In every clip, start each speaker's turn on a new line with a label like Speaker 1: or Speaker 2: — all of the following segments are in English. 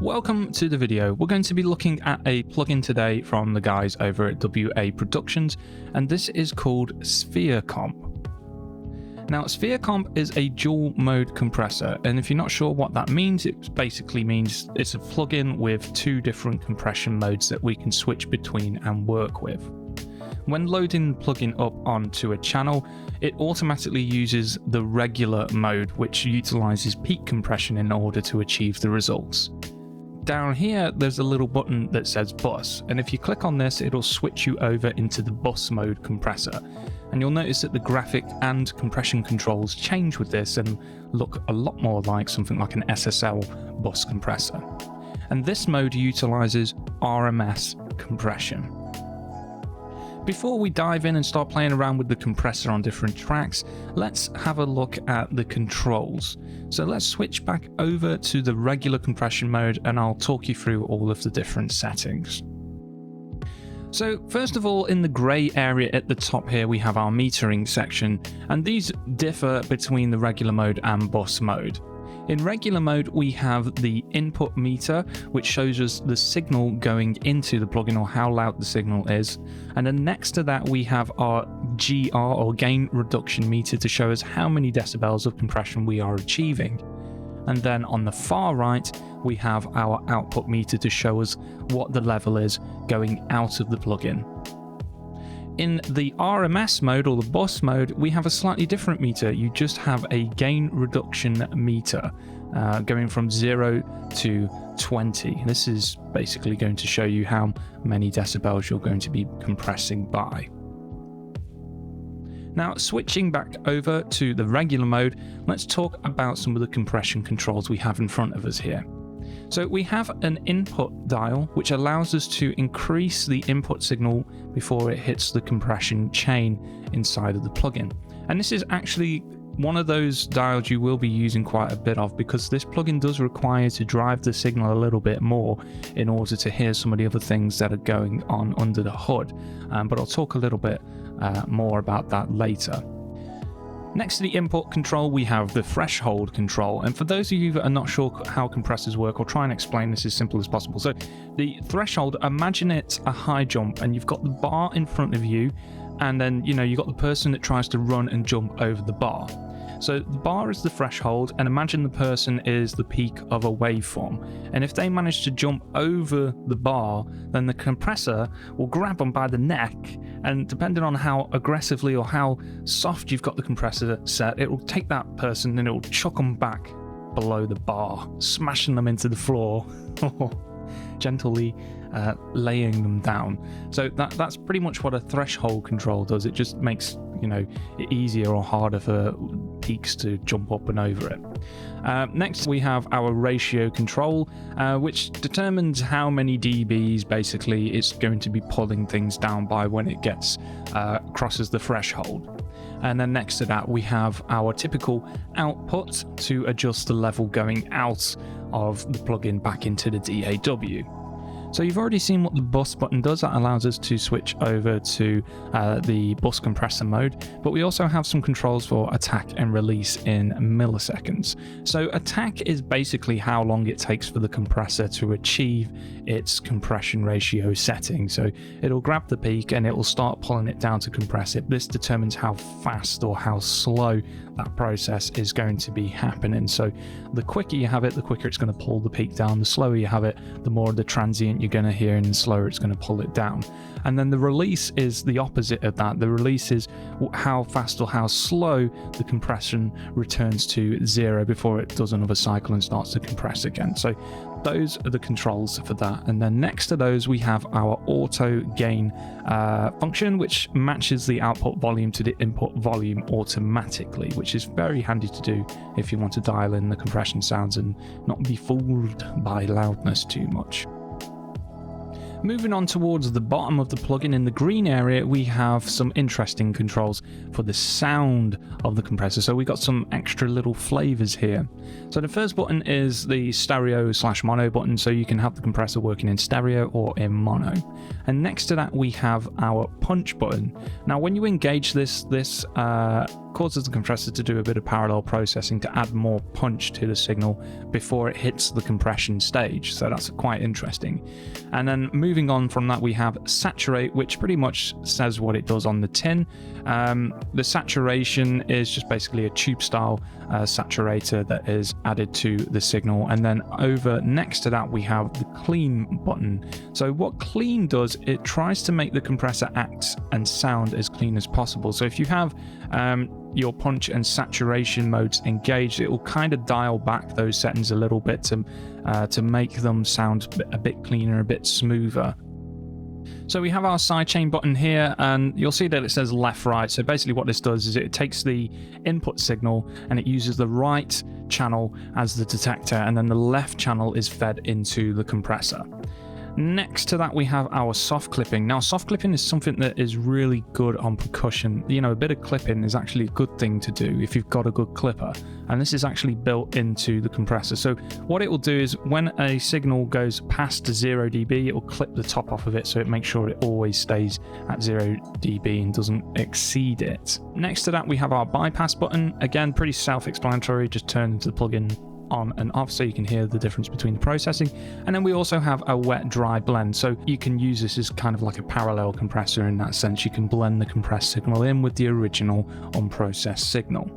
Speaker 1: Welcome to the video. We're going to be looking at a plugin today from the guys over at WA Productions, and this is called SphereComp. Now, SphereComp is a dual mode compressor, and if you're not sure what that means, it basically means it's a plugin with two different compression modes that we can switch between and work with. When loading the plugin up onto a channel, it automatically uses the regular mode, which utilizes peak compression in order to achieve the results. Down here, there's a little button that says bus, and if you click on this, it'll switch you over into the bus mode compressor. And you'll notice that the graphic and compression controls change with this and look a lot more like something like an SSL bus compressor. And this mode utilizes RMS compression. Before we dive in and start playing around with the compressor on different tracks, let's have a look at the controls. So let's switch back over to the regular compression mode and I'll talk you through all of the different settings. So first of all, in the grey area at the top here, we have our metering section, and these differ between the regular mode and bus mode. In regular mode, we have the input meter, which shows us the signal going into the plugin or how loud the signal is. And then next to that, we have our GR or gain reduction meter to show us how many decibels of compression we are achieving. And then on the far right, we have our output meter to show us what the level is going out of the plugin. In the RMS mode or the bus mode, we have a slightly different meter. You just have a gain reduction meter going from 0 to 20. This is basically going to show you how many decibels you're going to be compressing by. Now, switching back over to the regular mode, let's talk about some of the compression controls we have in front of us here. So we have an input dial, which allows us to increase the input signal before it hits the compression chain inside of the plugin. And this is actually one of those dials you will be using quite a bit of, because this plugin does require to drive the signal a little bit more in order to hear some of the other things that are going on under the hood. But I'll talk a little bit more about that later. Next to the input control, we have the threshold control. And for those of you that are not sure how compressors work, I'll try and explain this as simple as possible. So the threshold, imagine it's a high jump and you've got the bar in front of you, and then, you've got the person that tries to run and jump over the bar. So the bar is the threshold, and imagine the person is the peak of a waveform. And if they manage to jump over the bar, then the compressor will grab them by the neck, and depending on how aggressively or how soft you've got the compressor set, it will take that person and it will chuck them back below the bar, smashing them into the floor, gently laying them down. So that's pretty much what a threshold control does. It just makes it easier or harder for peaks to jump up and over it. Next, we have our ratio control, which determines how many dBs basically it's going to be pulling things down by when it gets crosses the threshold. And then next to that, we have our typical output to adjust the level going out of the plugin back into the DAW. So you've already seen what the bus button does. That allows us to switch over to the bus compressor mode, but we also have some controls for attack and release in milliseconds. So attack is basically how long it takes for the compressor to achieve its compression ratio setting. So it'll grab the peak and it will start pulling it down to compress it. This determines how fast or how slow that process is going to be happening. So the quicker you have it, the quicker it's going to pull the peak down. The slower you have it, the more the transient you're going to hear, and the slower it's going to pull it down. And then the release is the opposite of that. The release is how fast or how slow the compression returns to 0 before it does another cycle and starts to compress again. So those are the controls for that. And then next to those, we have our auto gain function, which matches the output volume to the input volume automatically, which is very handy to do if you want to dial in the compression sounds and not be fooled by loudness too much. Moving on towards the bottom of the plugin, in the green area, we have some interesting controls for the sound of the compressor. So we got some extra little flavors here. So the first button is the stereo/mono button, so you can have the compressor working in stereo or in mono. And next to that, we have our punch button. Now, when you engage this causes the compressor to do a bit of parallel processing to add more punch to the signal before it hits the compression stage. So that's quite interesting. And then moving on from that, we have saturate, which pretty much says what it does on the tin. The saturation is just basically a tube style saturator that is added to the signal. And then over next to that, we have the clean button. So what clean does, it tries to make the compressor act and sound as clean as possible. So if you have your punch and saturation modes engaged, it will kind of dial back those settings a little bit to make them sound a bit cleaner, a bit smoother. So we have our sidechain button here, and you'll see that it says left right. So basically what this does is it takes the input signal and it uses the right channel as the detector, and then the left channel is fed into the compressor. Next to that, we have our soft clipping. Now, soft clipping is something that is really good on percussion. You know, a bit of clipping is actually a good thing to do if you've got a good clipper. And this is actually built into the compressor. So what it will do is when a signal goes past 0 dB, it will clip the top off of it, so it makes sure it always stays at 0 dB and doesn't exceed it. Next to that, we have our bypass button. Again, pretty self-explanatory. Just turn the plugin on and off so you can hear the difference between the processing. And then we also have a wet dry blend, so you can use this as kind of like a parallel compressor. In that sense, you can blend the compressed signal in with the original unprocessed signal.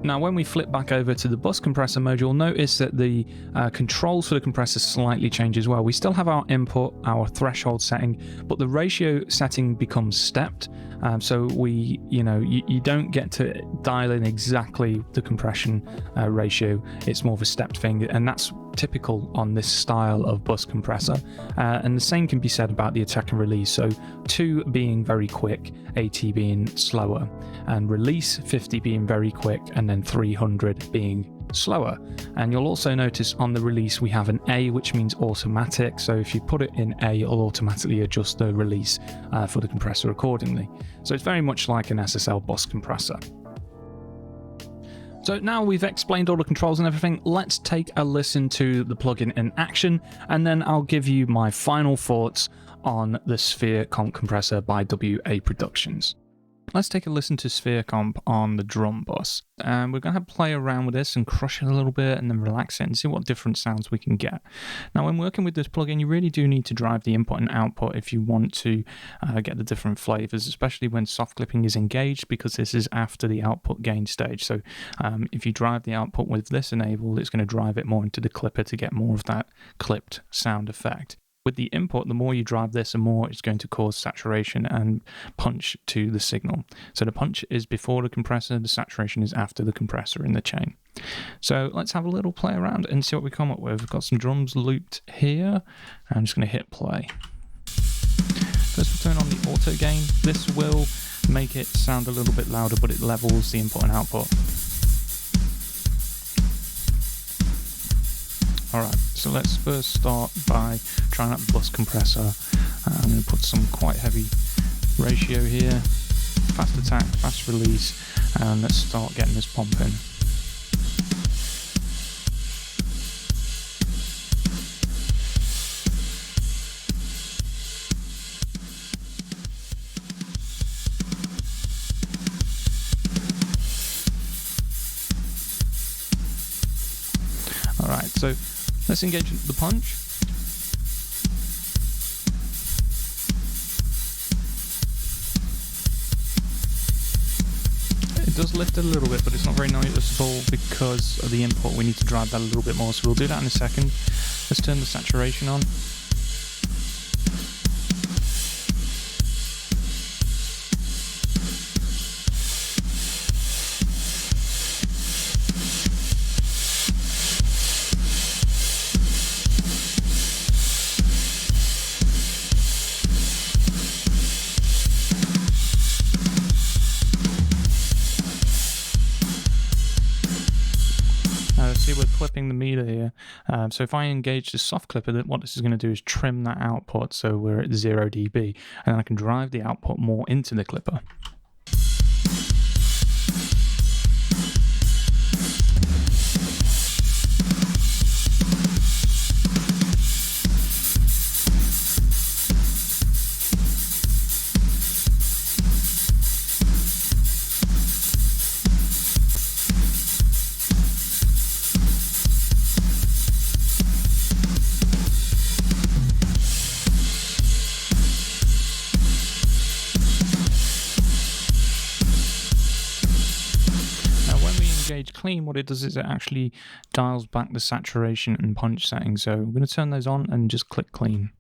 Speaker 1: Now, when we flip back over to the bus compressor mode, you'll notice that the controls for the compressor slightly change as well. We still have our input, our threshold setting, but the ratio setting becomes stepped. So you don't get to dial in exactly the compression ratio. It's more of a stepped thing, and that's typical on this style of bus compressor. And the same can be said about the attack and release. So 2 being very quick, 80 being slower, and release 50 being very quick, and then 300 being slower. And you'll also notice on the release we have an A, which means automatic. So if you put it in A, it'll automatically adjust the release for the compressor accordingly. So it's very much like an SSL bus compressor. So now we've explained all the controls and everything, let's take a listen to the plugin in action, and then I'll give you my final thoughts on the SphereComp compressor by WA Productions. Let's take a listen to SphereComp on the drum bus, and we're going to play around with this and crush it a little bit and then relax it and see what different sounds we can get. Now, when working with this plugin, you really do need to drive the input and output if you want to get the different flavors, especially when soft clipping is engaged, because this is after the output gain stage. So if you drive the output with this enabled, it's going to drive it more into the clipper to get more of that clipped sound effect. With the input, the more you drive this, the more it's going to cause saturation and punch to the signal. So the punch is before the compressor, the saturation is after the compressor in the chain. So let's have a little play around and see what we come up with. We've got some drums looped here. I'm just going to hit play. First we'll turn on the auto gain. This will make it sound a little bit louder, but it levels the input and output. Alright, so let's first start by trying out the bus compressor. I'm going to put some quite heavy ratio here, fast attack, fast release, and let's start getting this pumping. Alright, so let's engage the punch. It does lift a little bit, but it's not very noticeable because of the input. We need to drive that a little bit more, so we'll do that in a second. Let's turn the saturation on. See, we're clipping the meter here. So if I engage the soft clipper, then what this is going to do is trim that output so we're at 0 dB, and then I can drive the output more into the clipper. stage clean, what it does is it actually dials back the saturation and punch settings. So I'm going to turn those on and just click clean.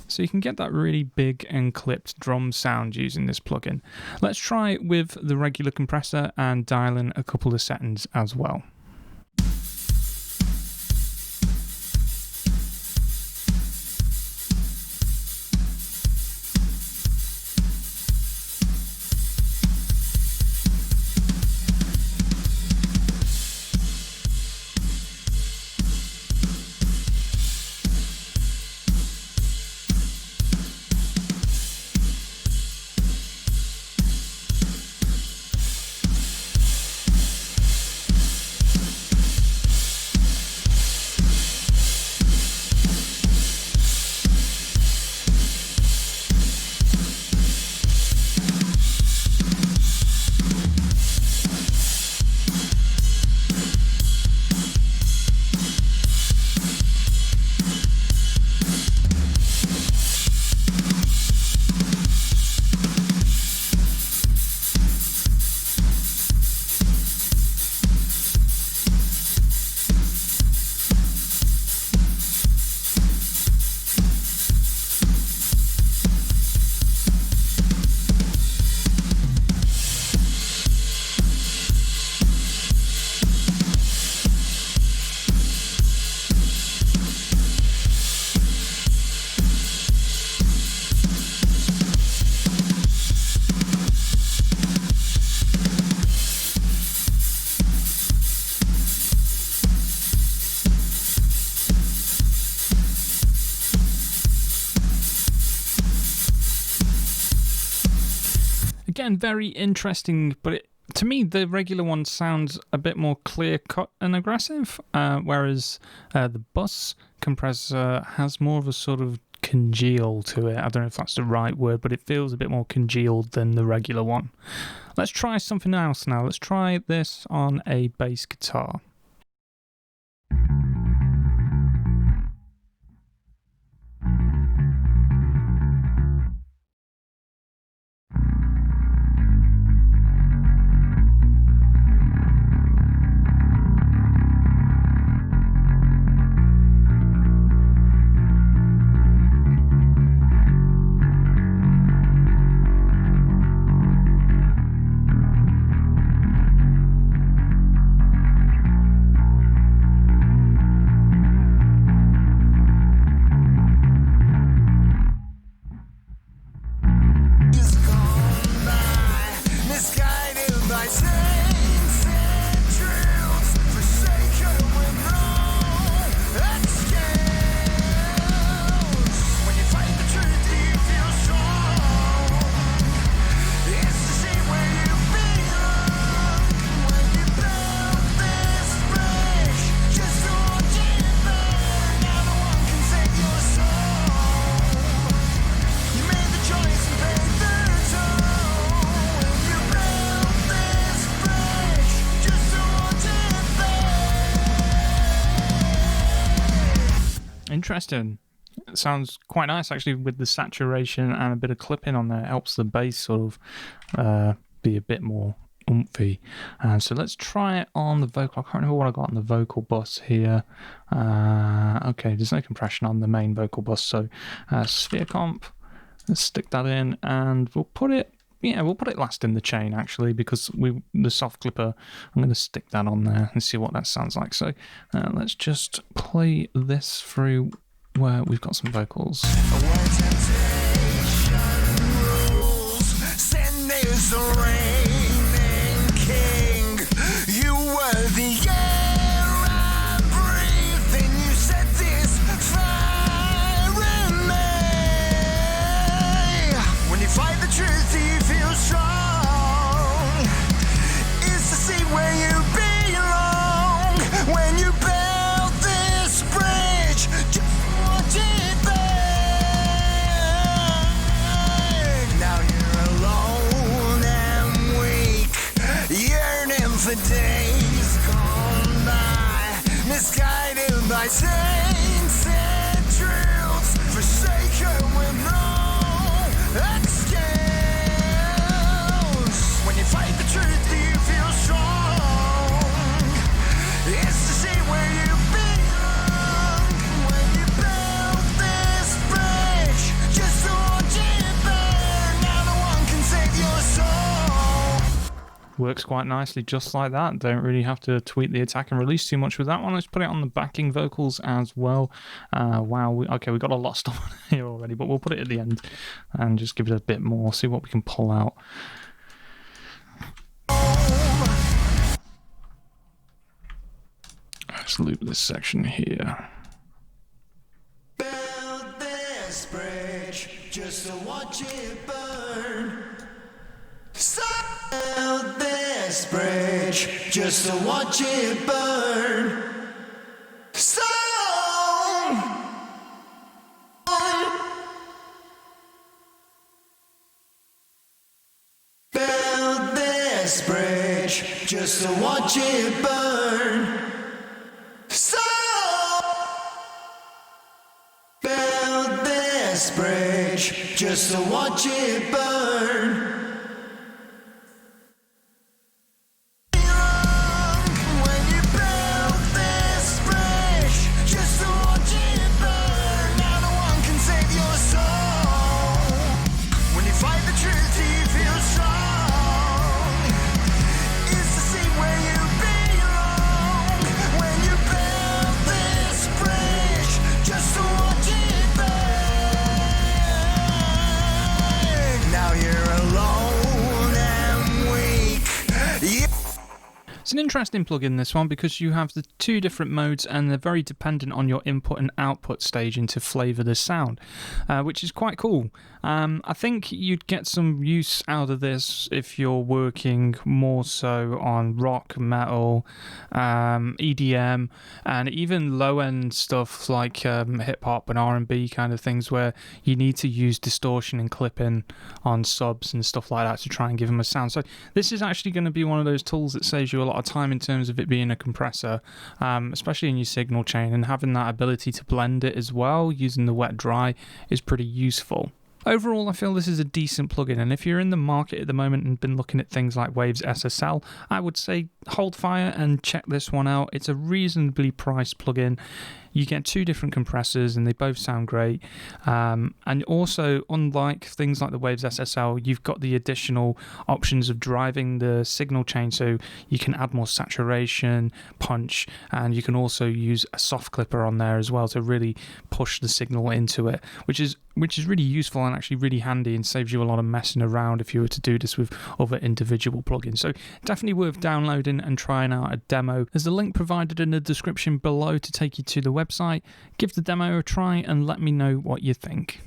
Speaker 1: So you can get that really big and clipped drum sound using this plugin. Let's try with the regular compressor and dial in a couple of settings as well. Again, very interesting, but to me, the regular one sounds a bit more clear-cut and aggressive, whereas the bus compressor has more of a sort of congeal to it. I don't know if that's the right word, but it feels a bit more congealed than the regular one. Let's try something else now. Let's try this on a bass guitar. Interesting. It sounds quite nice actually with the saturation and a bit of clipping on there. It helps the bass sort of be a bit more oomphy. So let's try it on the vocal. I can't remember what I got on the vocal bus here. Okay, there's no compression on the main vocal bus, so SphereComp, let's stick that in and we'll put it last in the chain actually, because the soft clipper, I'm going to stick that on there and see what that sounds like. So let's just play this through where we've got some vocals.
Speaker 2: For days gone by, misguided by say
Speaker 1: works quite nicely just like that. Don't really have to tweak the attack and release too much with that one. Let's put it on the backing vocals as well. Wow, we got a lot of stuff on here already, but we'll put it at the end and just give it a bit more, see what we can pull out. Let's loop this section here.
Speaker 2: Build this bridge just to watch it burn. Build this bridge just to watch it burn. Build this bridge just to watch it burn. Build this bridge just to watch it burn. When you build this bridge just to watch it burn, now no one can save your soul. When you fight the truth, you feel strong. It's the seat where you belong. When you build this bridge just to watch it burn. Now you're alone and weak.
Speaker 1: It's an interesting plugin, this one, because you have the two different modes and they're very dependent on your input and output staging to flavour the sound, which is quite cool. I think you'd get some use out of this if you're working more so on rock, metal, EDM, and even low-end stuff like hip-hop and R&B kind of things where you need to use distortion and clipping on subs and stuff like that to try and give them a sound. So this is actually going to be one of those tools that saves you a lot of time in terms of it being a compressor, especially in your signal chain, and having that ability to blend it as well using the wet dry is pretty useful. Overall, I feel this is a decent plugin, and if you're in the market at the moment and been looking at things like Waves SSL, I would say hold fire and check this one out. It's a reasonably priced plugin. You get two different compressors and they both sound great. And also, unlike things like the Waves SSL, you've got the additional options of driving the signal chain, so you can add more saturation, punch, and you can also use a soft clipper on there as well to really push the signal into it, which is really useful and actually really handy and saves you a lot of messing around if you were to do this with other individual plugins. So definitely worth downloading and trying out a demo. There's a link provided in the description below to take you to the website. Give the demo a try and let me know what you think.